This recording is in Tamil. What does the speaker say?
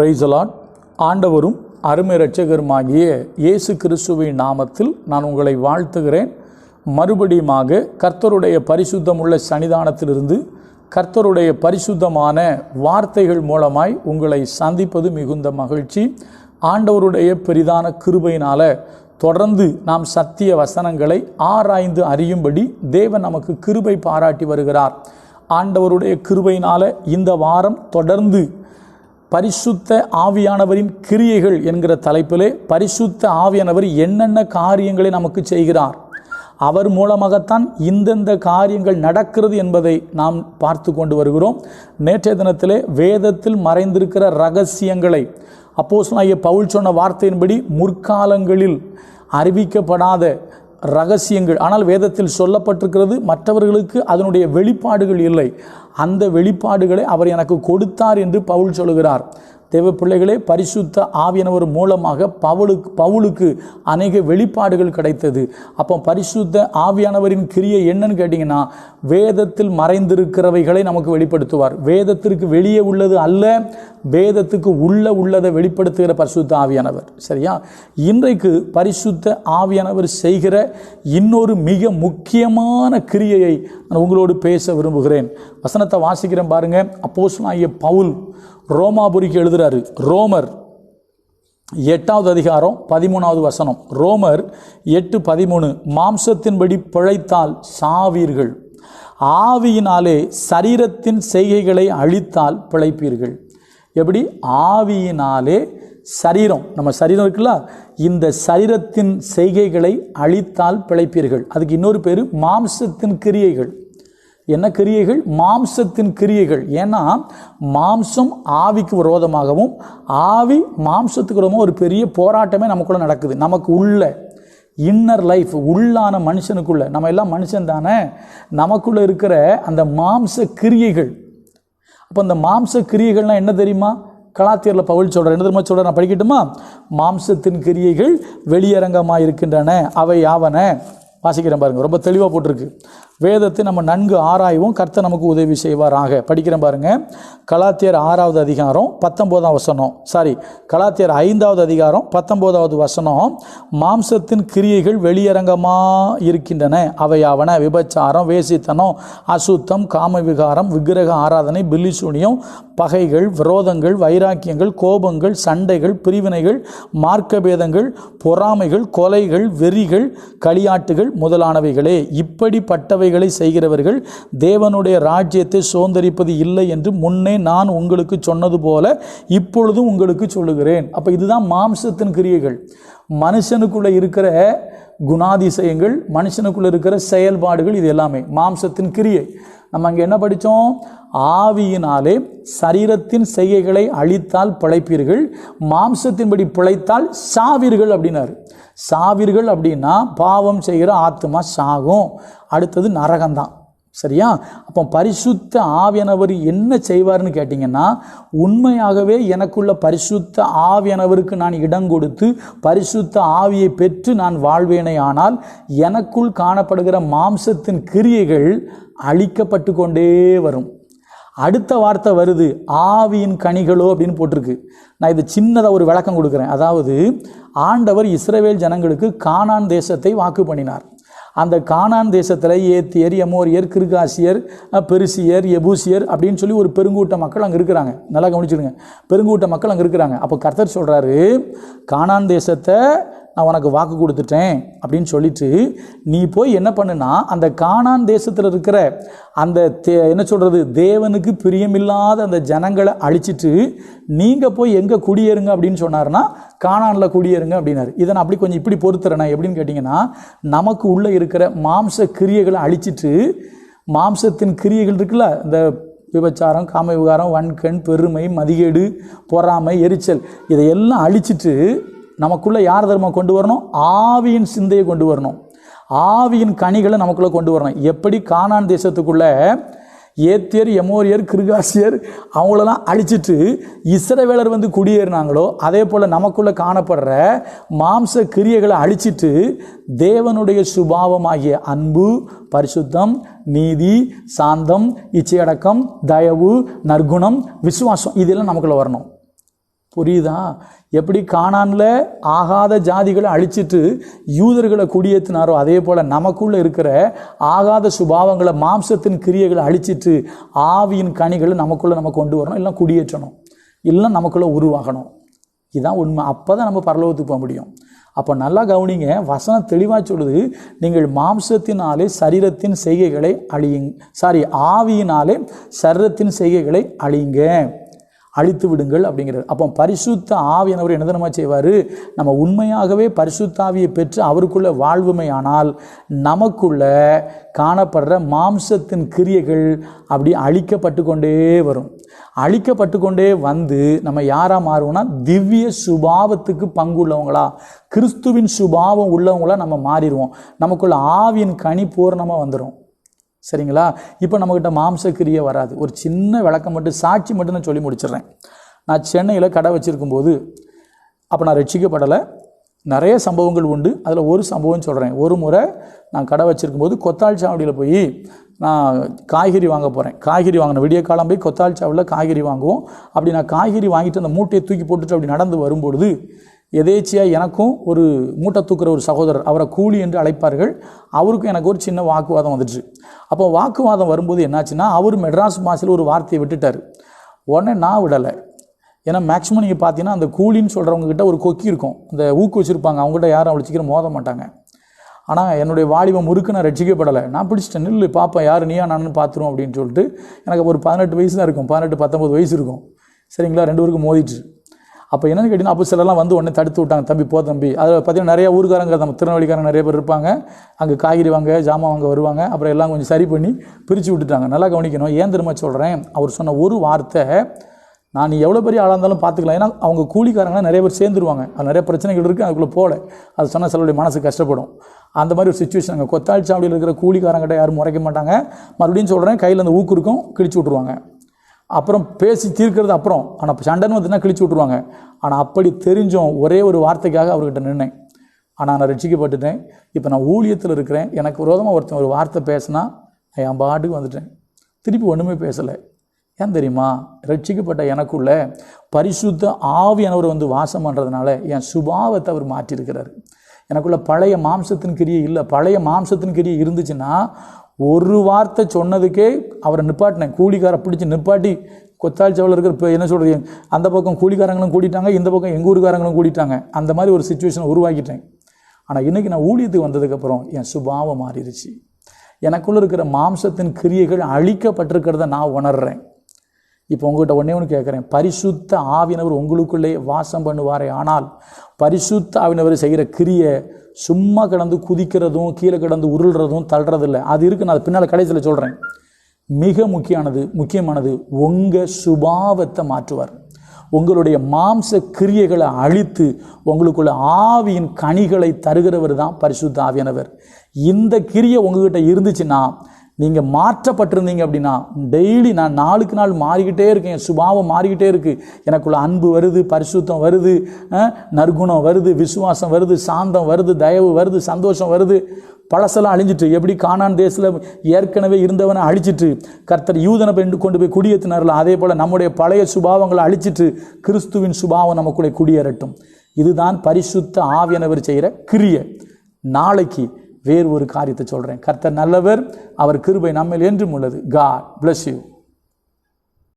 Praise the Lord. ஆண்டவரும் அருமை இரட்சகருமாகிய இயேசு கிறிஸ்துவின் நாமத்தில் நான் உங்களை வாழ்த்துகிறேன். மறுபடியுமாக கர்த்தருடைய பரிசுத்தமுள்ள சன்னிதானத்திலிருந்து கர்த்தருடைய பரிசுத்தமான வார்த்தைகள் மூலமாய் உங்களை சந்திப்பது மிகுந்த மகிழ்ச்சி. ஆண்டவருடைய பெரிதான கிருபையினால தொடர்ந்து நாம் சத்திய வசனங்களை ஆராய்ந்து அறியும்படி தேவன் நமக்கு கிருபை பாராட்டி வருகிறார். ஆண்டவருடைய கிருபையினால இந்த வாரம் தொடர்ந்து பரிசுத்த ஆவியானவரின் கிரியைகள் என்கிற தலைப்பிலே பரிசுத்த ஆவியானவர் என்னென்ன காரியங்களை நமக்கு செய்கிறார், அவர் மூலமாகத்தான் இந்தந்த காரியங்கள் நடக்கிறது என்பதை நாம் பார்த்து கொண்டு வருகிறோம். நேற்றைய தினத்திலே வேதத்தில் மறைந்திருக்கிற இரகசியங்களை அப்போஸ்தலனாகிய பவுல் சொன்ன வார்த்தையின்படி முற்காலங்களில் அறிவிக்கப்படாத இரகசியங்கள், ஆனால் வேதத்தில் சொல்லப்பட்டிருக்கிறது, மற்றவர்களுக்கு அதனுடைய வெளிப்பாடுகள் இல்லை. அந்த வெளிப்பாடுகளை அவர் எனக்கு கொடுத்தார் என்று பவுல் சொல்லுகிறார். தேவ பிள்ளைகளே, பரிசுத்த ஆவியானவர் மூலமாக பவுலுக்கு அநேக வெளிப்பாடுகள் கிடைத்தது. அப்போ பரிசுத்த ஆவியானவரின் கிரியை என்னன்னு கேட்டிங்கன்னா, வேதத்தில் மறைந்திருக்கிறவைகளை நமக்கு வெளிப்படுத்துவார். வேதத்திற்கு வெளியே உள்ளது அல்ல, வேதத்துக்கு உள்ளதை வெளிப்படுத்துகிற பரிசுத்த ஆவியானவர். சரியா? இன்றைக்கு பரிசுத்த ஆவியானவர் செய்கிற இன்னொரு மிக முக்கியமான கிரியையை நான் உங்களோடு பேச விரும்புகிறேன். வசனத்தை வாசிக்கிறேன் பாருங்க. அப்போஸ்தலனாகிய பவுல் ரோமாபுரிக்கு எழுதுறாரு. ரோமர் 8வது அதிகாரம் 13வது வசனம். ரோமர் 8:13. மாம்சத்தின்படி பிழைத்தால் சாவீர்கள், ஆவியினாலே சரீரத்தின் செய்கைகளை அழித்தால் பிழைப்பீர்கள். எப்படி? ஆவியினாலே சரீரம், நம்ம சரீரம் இருக்குல்ல, இந்த சரீரத்தின் செய்கைகளை அழித்தால் பிழைப்பீர்கள். அதுக்கு இன்னொரு பேர் மாம்சத்தின் கிரியைகள். என்ன கிரியைகள்? மாம்சத்தின் கிரியைகள். ஏன்னா மாம்சம் ஆவிக்கு விரோதமாகவும் ஆவி மாம்சத்துக்கு விரோதமாக ஒரு பெரிய போராட்டமே நமக்குள்ள நடக்குது. நமக்கு உள்ள இன்னர் லைஃப், உள்ளான மனுஷனுக்குள்ள, நம்ம எல்லாம் மனுஷன் தானே, நமக்குள்ள இருக்கிற அந்த மாம்ச கிரியைகள். அப்போ அந்த மாம்ச கிரியைகள்லாம் என்ன தெரியுமா? கலாத்தியரில் பவுல் சொல்கிறார். என்ன தெரியுமா சொல்கிறார்? நான் படிக்கட்டுமா? மாம்சத்தின் கிரியைகள் வெளியரங்கமாக இருக்கின்றன, அவை யாவன? வாசிக்கிறேன் பாருங்க, ரொம்ப தெளிவாக போட்டிருக்கு. வேதத்தை நம்ம நன்கு ஆராய்வோம், கர்த்தர் நமக்கு உதவி செய்வாராக. படிக்கிறேன் பாருங்க. கலாத்தியர் 6வது அதிகாரம் 19வது வசனம். கலாத்தியர் 5வது அதிகாரம் 19வது வசனம். மாம்சத்தின் கிரியைகள் வெளியரங்கமாக இருக்கின்றன, அவையாவன: விபச்சாரம், வேசித்தனம், அசுத்தம், காம விகாரம், விக்கிரக ஆராதனை, பில்லிசூனியம், பகைகள், விரோதங்கள், வைராக்கியங்கள், கோபங்கள், சண்டைகள், பிரிவினைகள், மார்க்கபேதங்கள், பொறாமைகள், கொலைகள், வெறிகள், களியாட்டுகள் முதலானவைகளே. இப்படிப்பட்டவைகளை செய்கிறவர்கள் தேவனுடைய ராஜ்யத்தை சுதந்தரிப்பது இல்லை என்று முன்னே நான் உங்களுக்கு சொன்னது போல இப்பொழுதும் உங்களுக்கு சொல்லுகிறேன். அப்போ இதுதான் மாம்சத்தின் கிரியைகள். மனுஷனுக்குள்ள இருக்கிற குணாதிசயங்கள், மனுஷனுக்குள்ள இருக்கிற செயல்பாடுகள், இது எல்லாமே மாம்சத்தின் கிரியை. நம்ம அங்கே என்ன படித்தோம்? ஆவியினாலே சரீரத்தின் செய்கைகளை அழித்தால் பிழைப்பீர்கள், மாம்சத்தின்படி பிழைத்தால் சாவீர்கள் அப்படின்னாரு. சாவீர்கள் அப்படின்னா பாவம் செய்கிற ஆத்மா சாகும், அடுத்தது நரகம்தான். சரியா? அப்போ பரிசுத்த ஆவியானவர் என்ன செய்வார்னு கேட்டிங்கன்னா, உண்மையாகவே எனக்குள்ள பரிசுத்த ஆவியானவருக்கு நான் இடம் கொடுத்து பரிசுத்த ஆவியை பெற்று நான் வாழ்வேனே ஆனால் எனக்குள் காணப்படுகிற மாம்சத்தின் கிரியைகள் அழிக்கப்பட்டு கொண்டே வரும். அடுத்த வார்த்தை வருது, ஆவியின் கனிகளோ அப்படின்னு போட்டிருக்கு. நான் இது சின்னதாக ஒரு விளக்கம் கொடுக்குறேன். அதாவது ஆண்டவர் இஸ்ரவேல் ஜனங்களுக்கு கானான் தேசத்தை வாக்கு பண்ணினார். அந்த கானான் தேசத்தில் ஏத்தியர், எமோரியர், கிர்காசியர், பெருசியர், எபூசியர் அப்படின்னு சொல்லி ஒரு பெருங்கூட்ட மக்கள் அங்கே இருக்கிறாங்க. நல்லா கவனிச்சுடுங்க, பெருங்கூட்ட மக்கள் அங்கே இருக்கிறாங்க. அப்போ கர்த்தர் சொல்கிறாரு, கானான் தேசத்தை நான் உனக்கு வாக்கு கொடுத்துட்டேன் அப்படின்னு சொல்லிட்டு நீ போய் என்ன பண்ணுனா, அந்த கானான் தேசத்தில் இருக்கிற அந்த என்ன சொல்கிறது, தேவனுக்கு பிரியமில்லாத அந்த ஜனங்களை அழிச்சிட்டு நீங்கள் போய் எங்கே குடியேறுங்க அப்படின்னு சொன்னார்னா, கானானில் குடியேறுங்க அப்படின்னாரு. இதை நான் அப்படி கொஞ்சம் இப்படி பொறுத்துறேன். எப்படின்னு கேட்டிங்கன்னா, நமக்கு உள்ளே இருக்கிற மாம்ச கிரியைகளை அழிச்சிட்டு, மாம்சத்தின் கிரியைகள் இருக்குல்ல, இந்த விபச்சாரம், காம விகாரம், வன்கண், பெருமை, மதிகேடு, பொறாமை, எரிச்சல், இதையெல்லாம் அழிச்சிட்டு நமக்குள்ளே யார் தர்ம கொண்டு வரணும்? ஆவியின் சிந்தையை கொண்டு வரணும், ஆவியின் கனிகளை நமக்குள்ளே கொண்டு வரணும். எப்படி கானான் தேசத்துக்குள்ள ஏத்தியர், எமோரியர், கிர்காசியர் அவங்களெல்லாம் அழிச்சிட்டு இஸ்ரவேலர் வந்து குடியேறினாங்களோ, அதே போல் நமக்குள்ளே காணப்படுற மாம்ச கிரியைகளை அழிச்சிட்டு தேவனுடைய சுபாவமாகிய அன்பு, பரிசுத்தம், நீதி, சாந்தம், இச்சையடக்கம், தயவு, நற்குணம், விசுவாசம் இதெல்லாம் நமக்குள்ளே வரணும். புரியுதா? எப்படி கானான்ல ஆகாத ஜாதிகளை அழிச்சிட்டு யூதர்களை குடியேற்றினாரோ அதே போல் நமக்குள்ளே இருக்கிற ஆகாத சுபாவங்களை, மாம்சத்தின் கிரியைகளை அழிச்சிட்டு ஆவியின் கனிகளை நமக்குள்ளே நம்ம கொண்டு வரணும், இல்லை குடியேற்றணும், இல்லை நமக்குள்ளே உருவாகணும். இதுதான் உண்மை. அப்போ தான் நம்ம பரலோகத்துக்கு போக முடியும். அப்போ நல்லா கவனிங்க, வசனம் தெளிவாக சொல்லுது, நீங்கள் மாம்சத்தினாலே சரீரத்தின் செய்கைகளை ஆவியினாலே சரீரத்தின் செய்கைகளை அழித்து விடுங்கள் அப்படிங்கிறது. அப்போ பரிசுத்த ஆவியானவர் என்ன தெரியுமா செய்வார்? நம்ம உண்மையாகவே பரிசுத்த ஆவியை பெற்று அவருக்குள்ள வாழ்வுமையானால் நமக்குள்ள காணப்படுற மாம்சத்தின் கிரியைகள் அப்படி அழிக்கப்பட்டு கொண்டே வரும். அழிக்கப்பட்டு கொண்டே வந்து நம்ம யாராக மாறுவோம்னா திவ்ய சுபாவத்துக்கு பங்குள்ளவங்களா, கிறிஸ்துவின் சுபாவம் உள்ளவங்களா நம்ம மாறிடுவோம். நமக்குள்ள ஆவியின் கனி பூரணமாக வந்துடும். சரிங்களா? இப்போ நம்மக்கிட்ட மாம்சக்கிரியை வராது. ஒரு சின்ன விளக்கம் மட்டும், சாட்சி மட்டும் நான் சொல்லி முடிச்சிடுறேன். நான் சென்னையில் கடை வச்சுருக்கும்போது, அப்போ நான் ரட்சிக்கப்படலை, நிறைய சம்பவங்கள் உண்டு. அதில் ஒரு சம்பவம் சொல்கிறேன். ஒரு முறை நான் கடை வச்சுருக்கும்போது கொத்தாள் சாவடியில் போய் நான் காய்கறி வாங்க போகிறேன். காய்கறி வாங்கின விடிய காலம் போய் கொத்தாள் சாவடியில் காய்கறி வாங்குவோம். அப்படி நான் காய்கறி வாங்கிட்டு அந்த மூட்டையை தூக்கி போட்டுட்டு அப்படி நடந்து வரும்பொழுது எதேச்சியாக எனக்கும் ஒரு மூட்டை தூக்குற ஒரு சகோதரர், அவரை கூலி என்று அழைப்பார்கள், அவருக்கும் எனக்கு ஒரு சின்ன வாக்குவாதம் வந்துடுச்சு. அப்போ வாக்குவாதம் வரும்போது என்னாச்சுன்னா, அவர் மெட்ராஸ் பாஷையில் ஒரு வார்த்தையை விட்டுட்டார். உடனே நான் விடலை. ஏன்னா மேக்ஸிமம் நீங்கள் பார்த்தீங்கன்னா அந்த கூலின்னு சொல்கிறவங்ககிட்ட ஒரு கொக்கி இருக்கும், அந்த ஊக்கு வச்சுருப்பாங்க, அவங்ககிட்ட யாரும் அவ்வளோ சீக்கிரம் மோத மாட்டாங்க. ஆனால் என்னுடைய வாலிபம் முறுக்கு நான் ரட்சிக்கப்படலை. நான் பிடிச்சிட்டேன், நில்லு பார்ப்பேன் யார் நீயா நானுன்னு பார்த்துரும் அப்படின்னு சொல்லிட்டு. எனக்கு ஒரு 18 வயசு தான் இருக்கும், 18-19 வயசு இருக்கும். சரிங்களா? 2 பேருக்கும் மோதிட்டு. அப்போ என்னென்னு கேட்டிங்கன்னா, அப்போ சிலர்லாம் வந்து உடனே தடுத்து விட்டாங்க, தம்பி போ தம்பி. அதில் பார்த்தீங்கன்னா நிறையா ஊருக்காரங்க, நம்ம திருநெல்வேலிக்காரங்க நிறைய பேர் இருப்பாங்க, அங்கே காய்கறி வாங்க ஜாமான் வாங்க வருவாங்க. அப்புறம் எல்லாம் கொஞ்சம் சரி பண்ணி பிரித்து விட்டுட்டாங்க. நல்லா கவனிக்கணும். ஏன் திரும்ப சொல்கிறேன், அவர் சொன்ன ஒரு வார்த்தை, நான் எவ்வளோ பெரிய ஆளாக இருந்தாலும் பார்த்துக்கலாம். ஏன்னா அவங்க கூலிக்காரங்களாம் நிறைய பேர் சேர்ந்துருவாங்க, அது நிறைய பிரச்சனைகள் இருக்குது, அதுக்குள்ளே போகல. அது சொன்னால் சிலருடைய மனசு கஷ்டப்படும். அந்த மாதிரி ஒரு சுச்சுவேஷன். அங்கே கொத்தாள் சாவடியில் இருக்கிற கூலிக்காரங்கிட்ட யாரும் முறைக்க மாட்டாங்க. மறுபடியும் சொல்கிறேன், கையில் அந்த ஊக்கு இருக்கும், கிழிச்சு விட்ருவாங்க. அப்புறம் பேசி தீர்க்கிறது அப்புறம். ஆனால் சண்டைன்னு வந்துன்னா கிழிச்சு விட்ருவாங்க. ஆனால் அப்படி தெரிஞ்சோம் ஒரே ஒரு வார்த்தைக்காக அவர்கிட்ட நின்னேன். ஆனால் நான் ரட்சிக்கப்பட்டுட்டேன். இப்போ நான் ஊழியத்தில் இருக்கிறேன். எனக்கு விரோதமாக ஒருத்தன் ஒரு வார்த்தை பேசினா நான் என் பாட்டுக்கு வந்துட்டேன், திருப்பி ஒன்றுமே பேசலை. ஏன் தெரியுமா? ரட்சிக்கப்பட்ட எனக்குள்ள பரிசுத்த ஆவியானவர் வந்து வாசம் பண்ணுறதுனால என் சுபாவத்தை அவர் மாற்றியிருக்கிறார். எனக்குள்ள பழைய மாம்சத்தின் கிரியை இல்லை. பழைய மாம்சத்தின் கிரியை இருந்துச்சுன்னா ஒரு வார்த்தை சொன்னதுக்கே அவரை நிப்பாட்டினேன். கூலிக்காரை பிடிச்சி நிப்பாட்டி கொத்தாள் சாவடியில் இருக்கிற இப்போ என்ன சொல்கிறது, அந்த பக்கம் கூலிக்காரங்களும் கூட்டிட்டாங்க, இந்த பக்கம் எங்கள் ஊருக்காரங்களும் கூட்டிட்டாங்க. அந்த மாதிரி ஒரு சுச்சுவேஷனை உருவாக்கிட்டேன். ஆனால் இன்றைக்கி நான் ஊழியத்துக்கு வந்ததுக்கப்புறம் என் சுபாவம் மாறிடுச்சு. எனக்குள்ளே இருக்கிற மாம்சத்தின் கிரியைகள் அழிக்கப்பட்டிருக்கிறத நான் உணர்கிறேன். இப்போ உங்கள்கிட்ட ஒன்று கேட்குறேன், பரிசுத்த ஆவியானவர் உங்களுக்குள்ளே வாசம் பண்ணுவாரே, ஆனால் பரிசுத்த ஆவியானவர் செய்கிற கிரியை சும்மா கிடந்து குதிக்கிறதும் கீழே கிடந்து உருள்றதும் தள்ளுறதில்லை. அது இருக்குது, நான் பின்னால் கடைசியில் சொல்கிறேன். மிக முக்கியமானது உங்கள் சுபாவத்தை மாற்றுவார். உங்களுடைய மாம்ச கிரியைகளை அழித்து உங்களுக்குள்ள ஆவியின் கனிகளை தருகிறவர் தான் பரிசுத்த ஆவியானவர். இந்த கிரியை உங்ககிட்ட இருந்துச்சுன்னா, நீங்கள் மாற்றப்பட்டிருந்தீங்க அப்படின்னா, டெய்லி நான் நாளுக்கு நாள் மாறிக்கிட்டே இருக்கேன், சுபாவம் மாறிக்கிட்டே இருக்குது. எனக்குள்ள அன்பு வருது, பரிசுத்தம் வருது, நற்குணம் வருது, விசுவாசம் வருது, சாந்தம் வருது, தயவு வருது, சந்தோஷம் வருது. பழசெல்லாம் அழிஞ்சிட்டு, எப்படி கானான் தேசத்தில் ஏற்கனவே இருந்தவனை அழிச்சிட்டு கர்த்தர் யூதனை கொண்டு போய் குடியேற்றினார்கள், அதே போல் நம்முடைய பழைய சுபாவங்களை அழிச்சிட்டு கிறிஸ்துவின் சுபாவம் நமக்குள்ளே குடியேறட்டும். இதுதான் பரிசுத்த ஆவியானவர் செய்கிற கிரியை. நாளைக்கு வேறு ஒரு காரியத்தை சொல்கிறேன். கர்த்தர் நல்லவர், அவர் கிருபை நம்மேல் என்றும் உள்ளது. God bless you.